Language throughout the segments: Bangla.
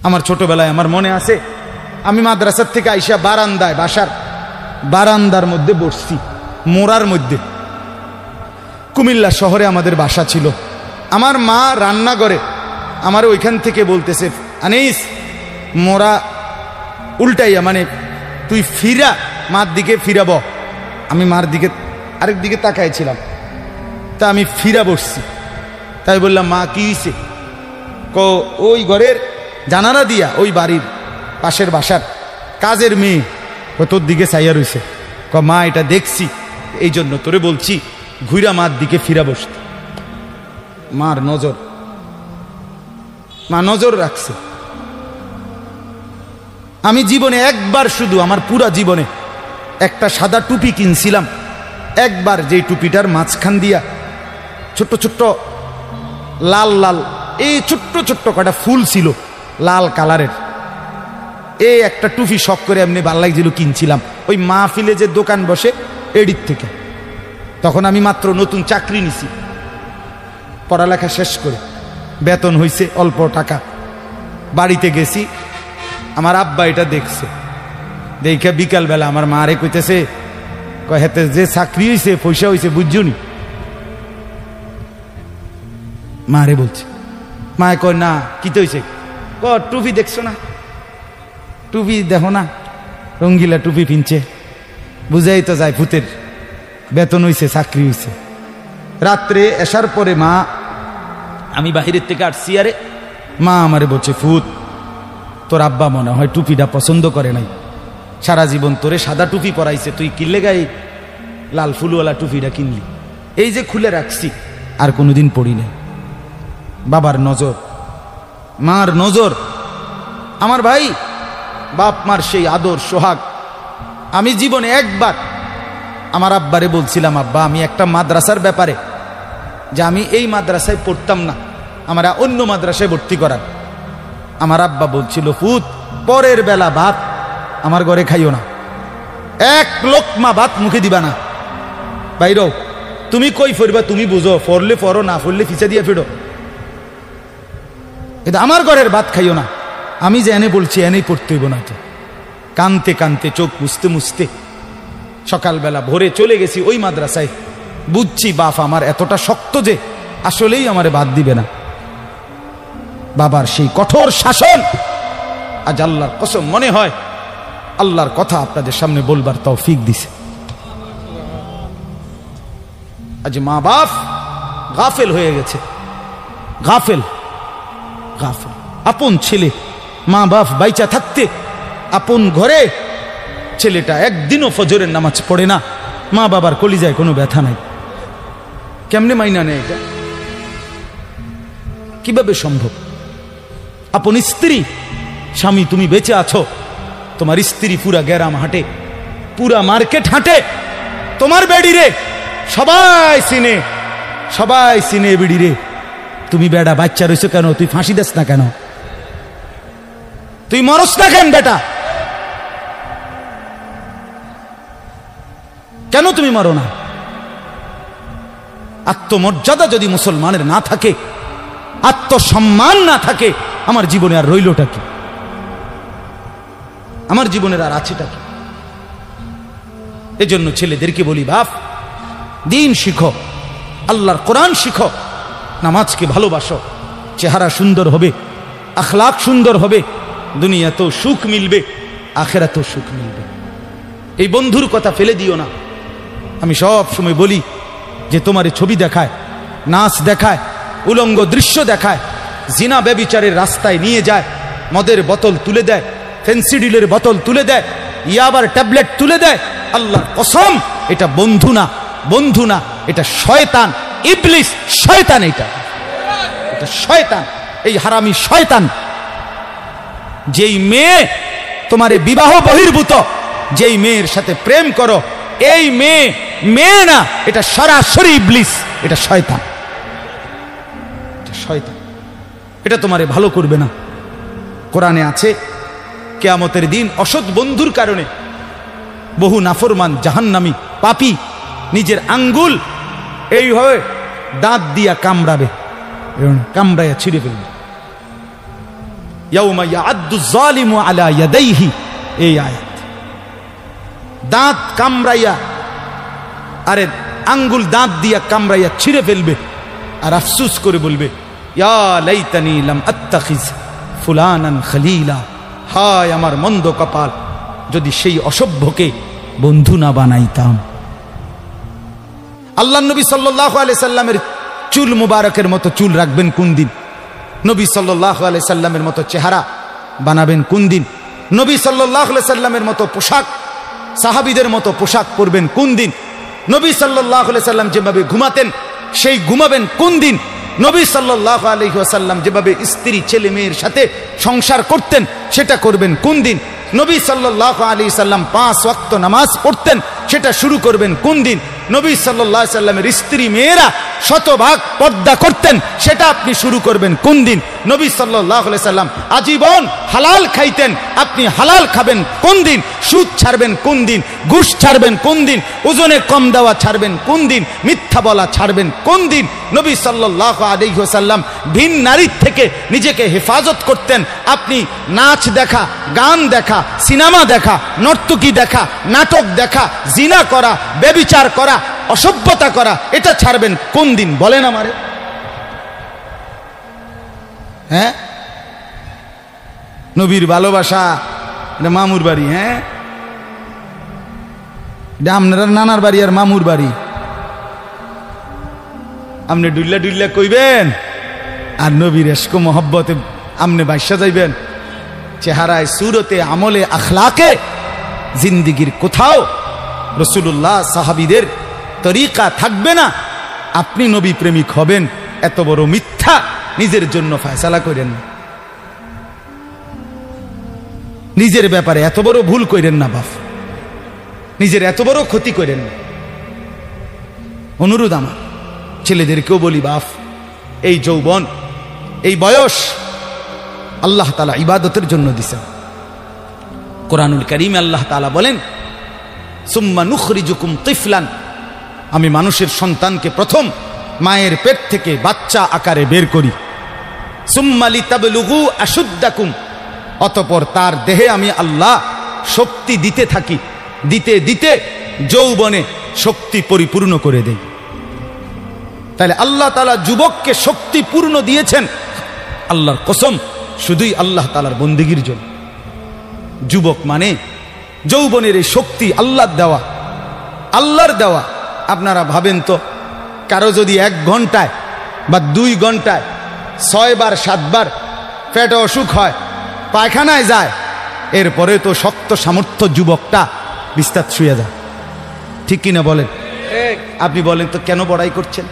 আমার ছোটবেলায় আমার মনে আছে, আমি মাদ্রাসার থেকে আইসা বারান্দায়, বাসার বারান্দার মধ্যে বসছি, মোড়ার মধ্যে। কুমিল্লা শহরে আমাদের বাসা ছিল। আমার মা রান্না করে আমার ওইখান থেকে বলতেছে, আনিস মোড়া উল্টাইয়া, মানে তুই ফিরা, মার দিকে ফিরাব। আমি মার দিকে আরেক দিকে তাকাইছিলাম, তা আমি ফিরা বসছি। তাই বললাম, মা কি হইছে? ওই ঘরের জানালা দিয়া ওই বাড়ির পাশের বাসার কাজের মেয়ে তোর দিকে চাইয়া রইছে। মা এটা দেখছি, এই জন্য তোরে বলছি ঘুরা মার দিকে ফিরা বসতে। মার নজর, মা নজর রাখছে। আমি জীবনে একবার, শুধু আমার পুরা জীবনে একটা সাদা টুপি কিনছিলাম একবার, যেই টুপিটার মাঝখান দিয়া ছোট্ট ছোট্ট লাল লাল এই ছোট্ট ছোট্ট কটা ফুল ছিল লাল কালারের। এই একটা টুপি শখ করে এমনি ভাল লাগছিল, কিনছিলাম ওই মাহফিলে যে দোকান বসে এডির থেকে। তখন আমি মাত্র নতুন চাকরি নিছি, পড়ালেখা শেষ করে, বেতন হইছে অল্প টাকা। বাড়িতে গেছি, আমার আব্বা এটা দেখছে। দেখে বিকালবেলা আমার মা রে কইতেছে, হেতে যে চাকরি হইছে পয়সা হইছে বুঝছনি? মা রে বলছে। মায়ে কয়, না কি তো হইছে? টুপি দেখছো না? টুপি দেখো না, রঙ্গিলা টুপি পিনছে, বুঝাই তো যায় ভূতের বেতন হইছে, চাকরি হইছে। রাত্রে এসার পরে মা, আমি বাহিরের থেকে আসছি, আরে মা আমারে বলছে, ফুত তোর আব্বা মনে হয় টুপিটা পছন্দ করে নাই, সারা জীবন তোরে সাদা টুপি পরাইছে, তুই কিনলে গায়ে লাল ফুলওয়ালা টুপিটা কিনলি। এই যে খুলে রাখছি, আর কোনোদিন পড়ি নাই। বাবার নজর, মার নজর। আমার ভাই, বাপ মার সেই আদর সোহাগ। আমি জীবনে একবার আমার আব্বারে বলছিলাম, আব্বা আমি একটা মাদ্রাসার ব্যাপারে, যে আমি এই মাদ্রাসায় পড়তাম না, আমরা অন্য মাদ্রাসায় ভর্তি করার। আমার আব্বা বলছিল, ফুত পরের বেলা ভাত আমার ঘরে খাইও না, এক লোকমা ভাত মুখে দিবা না, বাইরও তুমি কই ফরবা তুমি বুঝো, ফরলে ফরো, না ফরলে ফিচা দিয়ে ফেরো, কিন্তু আমার ঘরের ভাত খাইও না। আমি যে এনে বলছি এনেই পড়তে হইব না। তো কানতে কানতে, চোখ মুছতে মুছতে সকালবেলা ভোরে চলে গেছি ওই মাদ্রাসায়। বুঝছি বাপ আমার এতটা শক্ত যে আসলেই আমারে বাদ দিবে না। বাবার সেই কঠোর শাসন, আজ আল্লাহর কসম মনে হয় আল্লাহর কথা আপনাদের সামনে বলবার তৌফিক দিছে। আজ মা বাপ গাফেল হয়ে গেছে, গাফেল গাফেল। আপন ছেলে, মা বাপ বাইচা থাকতে আপন ঘরে ছেলেটা একদিনও ফজরের নামাজ পড়ে না, মা বাবার কলিজায় কোনো ব্যথা নাই। কেমনে মাইনা নেয় এটা? কিভাবে সম্ভব? আপন স্ত্রী, স্বামী তুমি বেঁচে আছো, তোমার স্ত্রী পুরা গ্রাম হাঁটে, পুরা মার্কেট হাঁটে, তোমার বেডি রে সবাই চিনে, সবাই চিনে বেডি রে। তুমি বেড়া বাচ্চা রয়েছো কেন? তুই ফাঁসি দেস না কেন? তুই মরস না কেন বেটা? কেন তুমি মরো না? আত্মমর্যাদা যদি মুসলমানের না থাকে, আত্মসম্মান না থাকে, আমার জীবনে আর রইলটা কি? আমার জীবনের আর আছেটা কি? এজন্য ছেলেদেরকে বলি, বাপ দিন শিখো, আল্লাহর কোরআন শিখো, নামাজকে ভালোবাসো, চেহারা সুন্দর হবে, আখলাক সুন্দর হবে, দুনিয়াতেও সুখ মিলবে, আখিরাতেও সুখ মিলবে। এই বন্ধুর কথা ফেলে দিও না। আমি সব সময় বলি যে তোমার ছবি দেখায়, নাচ দেখায়, উলঙ্গ দৃশ্য দেখায়, জিনা ব্যভিচারের রাস্তায় নিয়ে যায়, মদের বোতল তুলে দেয়, ফেন্সিডিলের বোতল তুলে দেয়, ইয়াবার ট্যাবলেট তুলে দেয়, আল্লাহর কসম এটা বন্ধু না, বন্ধু না, এটা শয়তান, ইবলিস, শয়তান। এটা শয়তান, এই হারামি শয়তান। যেই মেয়ে তোমারে বিবাহ বহির্ভূত, যেই মেয়ের সাথে প্রেম করো, এই মেয়ে মেয়ে না, এটা সরাসরি ইবলিস, এটা শয়তান, এটা শয়তান। এটা তোমারে ভালো করবে না। কোরআনে আছে কিয়ামতের দিন অসৎ বন্ধুর কারণে বহু নাফরমান জাহান্নামী পাপী নিজের আঙ্গুল এইভাবে দাঁত দিয়া কামড়াবে, কামড়াইয়া ছিঁড়ে ফেলবে। ইয়াউমা ইয়াআদ্দু যালিমু আলা ইয়াদাইহি, এই আয়াত। দাঁত কামড়াইয়া, আরে আঙ্গুল দাঁত দিয়া কামড়াইয়া ছিঁড়ে ফেলবে আর আফসুস করে বলবে, ইয়া লাইতানি লাম আত্তাখিজ ফুলানান খলিলা, হায় আমার মন্দ কপাল, যদি সেই অসভ্যকে বন্ধু না বানাইতাম। আল্লাহ নবী সাল্লাল্লাহু আলাইহি সাল্লামের চুল মুবারকের মতো চুল রাখবেন কোন দিন? নবী সাল্লাল্লাহু আলাইহি সাল্লামের মতো চেহারা বানাবেন কোন দিন? নবী সাল্লাল্লাহু আলাইহি সাল্লামের মতো পোশাক, সাহাবীদের মতো পোশাক পরবেন কোন দিন? নবী সাল্লাল্লাহু আলাইহি সাল্লাম যেভাবে ঘুমাতেন সেই ঘুমাবেন কোন দিন? নবী সাল্লাল্লাহু আলাইহি ওয়াসাল্লাম যেভাবে স্ত্রী ছেলে মেয়ের সাথে সংসার করতেন সেটা করবেন কোন দিন? নবী সাল্লাল্লাহু আলাইহি সাল্লাম 5 ওয়াক্ত নামাজ পড়তেন, সেটা শুরু করবেন কোন দিন? নবী সাল্লাল্লাহু আলাইহি সাল্লামের স্ত্রী মেয়েরা শতভাগ পর্দা করতেন, সেটা আপনি শুরু করবেন কোন দিন? নবী সাল্লাল্লাহু আলাইহি সাল্লাম আজীবন হালাল খাইতেন, আপনি হালাল খাবেন কোন দিন? সুদ ছাড়বেন কোন দিন? ঘুষ ছাড়বেন কোন দিন? ওজনে কম দেওয়া ছাড়বেন কোন দিন? মিথ্যা বলা ছাড়বেন কোন দিন? নবী সাল্লাল্লাহু আলাইহি ওয়াসাল্লাম ভিন নারীর থেকে নিজেকে হেফাজত করতেন, আপনি নাচ দেখা, গান দেখা, সিনেমা দেখা, নর্তকী দেখা, নাটক দেখা, জিনা করা, ব্যভিচার করা, অসভ্যতা করা, এটা ছাড়বেন কোন দিন? বলেন আমারে। হ্যাঁ, নবীর ভালোবাসা এটা মামুর বাড়ি, হ্যাঁ এটা আপনার নানার বাড়ি আর মামুর বাড়ি। আপনি ডুল্লা ডুল্লা কইবেন আর নবীর এশক মোহব্বতে আমনে বাইসা যাইবেন। চেহারায়, সুরতে, আমলে, আখলাকে জিন্দিগির কোথাও রাসূলুল্লাহ সাহাবীদের তরিকা থাকবে না। আপনি নবী প্রেমিক হবেন, এত বড় মিথ্যা নিজের জন্য ফয়সালা করেন না। নিজের ব্যাপারে এত বড় ভুল করেন না বাপ, নিজের এত বড় ক্ষতি করেন না। অনুরোধ আমার ছেলেদেরকেও বলি, বাপ এই যৌবন, এই বয়স আল্লাহ তাআলা ইবাদতের জন্য দিয়েছেন। কোরআনুল কারীমে আল্লাহ তাআলা বলেন, সুম্মা নুখরিজুকুম তিফলান, আমি মানুষের সন্তানকে প্রথম মায়ের পেট থেকে বাচ্চা আকারে বের করি। সুম্মা লিতাবলুগু আশুদ্দাকুম, অতঃপর তার দেহে আমি আল্লাহ শক্তি দিতে থাকি, দিতে দিতে যৌবনে শক্তি পরিপূর্ণ করে দেই। তাহলে আল্লাহ তাআলা যুবককে শক্তি পূর্ণ দিয়েছেন আল্লাহর কসম শুধুই আল্লাহ তাআলার বন্দেগীর জন্য। যুবক মানে যৌবনের এই শক্তি আল্লাহর দেওয়া, আল্লাহর দেওয়া। আপনারা ভাবেন তো, কারো যদি 1 ঘন্টায় বা 2 ঘন্টায় 6 বার 7 বার পেটে অসুখ হয়, পায়খানায় যায়, এরপরে তো শক্ত সামর্থ্য যুবকটা বিস্তার শুয়ে যায়, ঠিক কিনা বলেন? আপনি বলেন তো কেন বড়াই করছেন?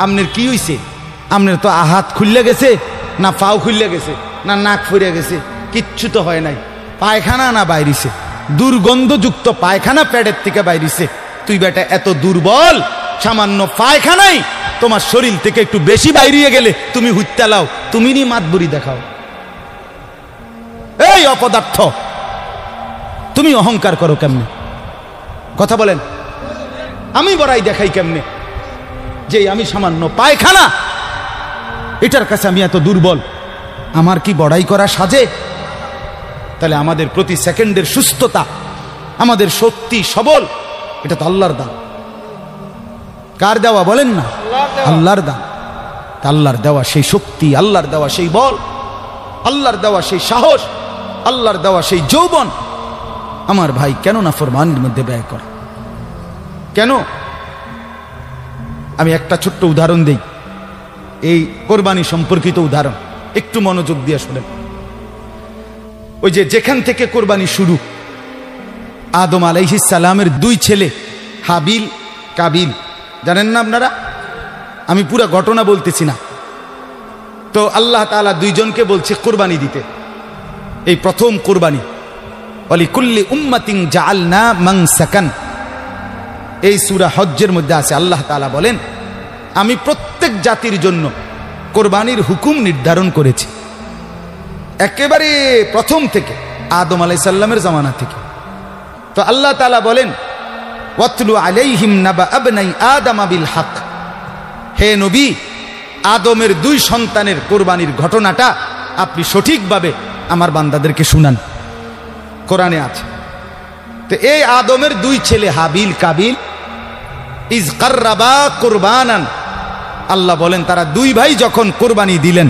আপনার কি হইছে? আপনার তো হাত খুললে গেছে, না পাও খুললে গেছে, না নাক ফুরে গেছে, কিচ্ছু তো হয় নাই। পায়খানা না বাইরিছে, দুর্গন্ধযুক্ত পায়খানা পেটের থেকে বাইরিছে। তুই বেটা এত দুর্বল, সামান্য পায়খানাই তোমার শরীর থেকে একটু বেশি বাইরিয়ে গেলে তুমি হুত্যা লাও, তুমি নি মাতবুরি দেখাও। এই অপদার্থ, তুমি অহংকার করো কেমনে? কথা বলেন, আমি বড়াই দেখাই কেমনে যে আমি সামান্য পায়খানা, এটার কাছে আমি এত দুর্বল, আমার কি বড়াই করা সাজে? তাহলে আমাদের প্রতি সেকেন্ডের সুস্থতা, আমাদের শক্তি সবল, এটা তো আল্লাহর দান। কার দেওয়া বলেন না? আল্লাহর দান। আল্লাহর দেওয়া সেই শক্তি, আল্লাহর দেওয়া সেই বল, আল্লাহর দেওয়া সেই সাহস, আল্লাহর দেওয়া সেই যৌবন, আমার ভাই কেন না ফরমানের মধ্যে ব্যয় করা? কেন? আমি একটা ছোট্ট উদাহরণ দেই, এই কোরবানি সম্পর্কিত উদাহরণ, একটু মনোযোগ দিয়ে শোনেন। ওই যে যেখান থেকে কোরবানি শুরু, আদম আলাইহিস সালামের 2 ছেলে হাবিল কাবিল, জানেন না আপনারা? আমি পুরো ঘটনা বলতেছি না। তো আল্লাহ তাআলা 2 জনকে বলছে কোরবানি দিতে, এই প্রথম কোরবানি। ওয়ালিকুল্লি উম্মাতিন জাআলনা মানসাকান, এই সূরা হজ্জের মধ্যে আছে। আল্লাহ তাআলা বলেন, আমি প্রত্যেক জাতির জন্য কোরবানির হুকুম নির্ধারণ করেছি, একেবারে প্রথম থেকে, আদম আলাইহিস সালামের জামানা থেকে। তো আল্লাহ তাআলা বলেন, ওয়াতলু আলাইহিম নাবা আবনাই আদম বিল হক, হে নবী, আদমের 2 সন্তানের কোরবানির ঘটনাটা আপনি সঠিকভাবে আমার বান্দাদেরকে শুনান। কোরআনে আছে। তো এই আদমের দুই ছেলে হাবিল কাবিল ইজ কাররাবা কুরবানান, আল্লাহ বলেন তারা দুই ভাই যখন কোরবানি দিলেন,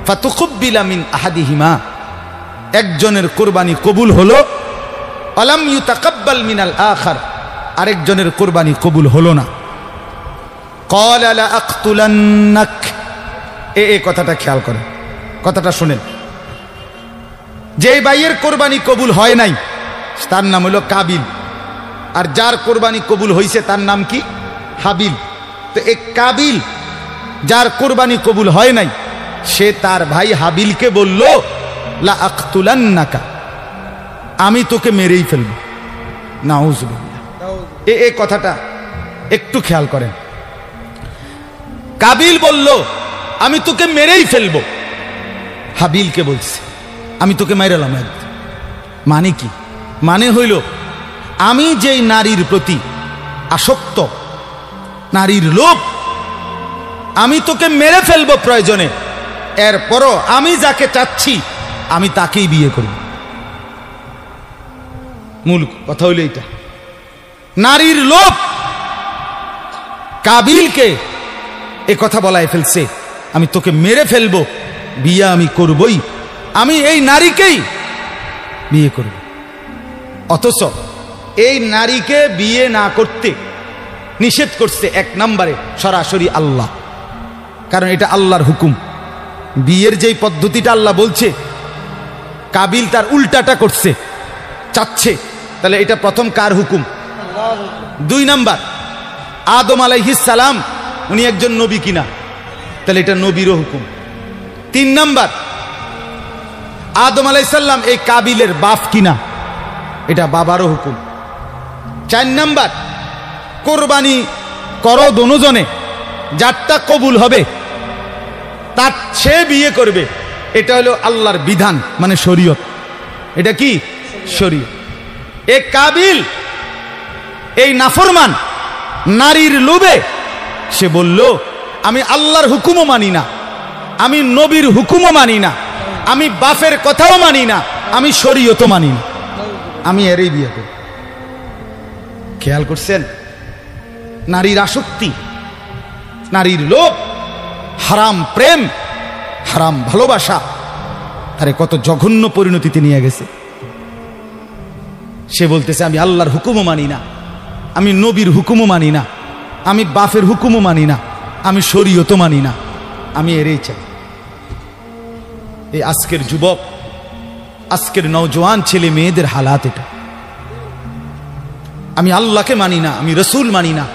ফাতুকুব্বিলা মিন আহাদিহিমা, একজনের কোরবানি কবুল হলো, আলাম ইউতাকাব্বাল মিনাল আখার, আরেকজনের কোরবানি কবুল হলো না। ক্বালা লা আকতুলান্নাক, এই কথাটা খেয়াল করেন, কথাটা শুনেন। যেই ভাইয়ের কোরবানি কবুল হয় নাই তার নাম হলো কাবিল, আর যার কোরবানি কবুল হয়েছে তার নাম কি? হাবিল। তো এই কাবিল যার কোরবানি কবুল হয় নাই, সে তার ভাই হাবিলকে বলল লা আকতুলান্নাকা, আমি তোকে মেরেই ফেলব। নাউযুবিল্লাহ। এই কথাটা একটু খেয়াল করেন। কাবিল বলল আমি তোকে মেরেই ফেলব, হাবিলকে বলছে আমি তোকে মাইরালাম। মানে কি? মানে হইল আমি যেই নারীর প্রতি আসক্ত, নারীর লোভ, আমি তোকে মেরে ফেলবো প্রয়োজনে, এরপরও আমি যাকে চাচ্ছি আমি তাকেই বিয়ে করব। মূল কথা হইল এটা, নারীর লোভ কাবিলকে এ কথা বলায় ফেলছে, আমি তোকে মেরে ফেলবো, বিয়ে আমি করবই, আমি এই নারীকেই বিয়ে করব। অথচ এই নারীকে বিয়ে না করতে নিষেধ করছে এক নম্বরে সরাসরি আল্লাহ, কারণ এটা আল্লাহর হুকুম। বিয়ের যেই পদ্ধতিটা আল্লাহ বলছে, কাবিল তার উল্টাটা করছে, চাচ্ছে, তাহলে এটা প্রথম কার হুকুম? দুই নাম্বার, আদম আলাইহিস সালাম উনি একজন নবী কিনা, তাহলে এটা নবীরও হুকুম। তিন নাম্বার, আদম আলাইহিস সালাম এই কাবিলের বাপ কিনা, এটা বাবারও হুকুম। চার নাম্বার, কোরবানি করো দোনোজনে, যারটা কবুল হবে তার সে বিয়ে করবে, এটা হলো আল্লাহর বিধান, মানে শরীয়ত। এটা কি? শরীয়ত। এই কাবিল এই নাফরমান নারীর লোভে সে বলল আমি আল্লাহর হুকুমও মানি না, আমি নবীর হুকুমও মানি না, আমি বাপের কথাও মানি না, আমি শরীয়তও মানি না, আমি এরই বিয়ে করি। খেয়াল করছেন? নারীর আসক্তি, নারীর লোভ, হারাম প্রেম, হারাম ভালোবাসা তারে কত জঘন্য পরিণতিতে নিয়ে গেছে। সে বলতেছে আমি আল্লাহর হুকুমও মানি না, আমি নবীর হুকুমও মানি না, আমি বাপের হুকুমও মানি না, আমি শরীয়তও মানি না, আমি এরই চাই। এই আজকের যুবক, আজকের নওজোয়ান ছেলে মেয়েদের হালাত এটা। আমি আল্লাহকে মানি না, আমি রসুল মানি না,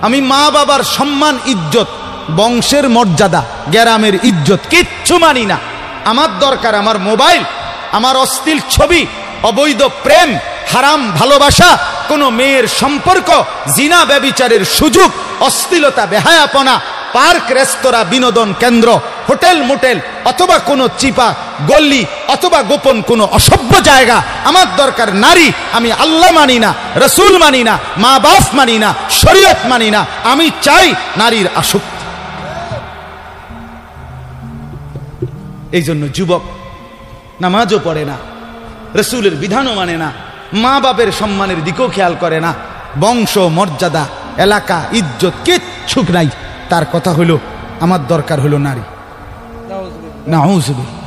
আমি মা বাবার সম্মান ইজ্জত, বংশের মর্যাদা, গ্রামের ইজ্জত কিচ্ছু মানি না। আমার দরকার আমার মোবাইল, আমার অশ্লীল ছবি, অবৈধ প্রেম, হারাম ভালোবাসা, কোন মেয়ের সম্পর্ক, জিনা ব্যভিচারের সুযোগ, অশ্লীলতা, বেহায়াপনা, পার্ক, রেস্তোরাঁ, বিনোদন কেন্দ্র, হোটেল মোটেল, অথবা কোনো চিপা গল্লি, অথবা গোপন কোনো অসভ্য জায়গা। আমার দরকার নারী। আমি আল্লাহ মানি না, রসুল মানি না, মা বাপ মানি না, শরীয়ত মানি না, আমি চাই নারীর আসক্তি। এই জন্য যুবক নামাজও পড়ে না, রসুলের বিধানও মানে না, মা বাপের সম্মানের দিকেও খেয়াল করে না, বংশ মর্যাদা, এলাকা, ইজ্জত কিচ্ছু নাই। তার কথা হলো আমার দরকার হলো নারী। নাউযুবিল্লাহ।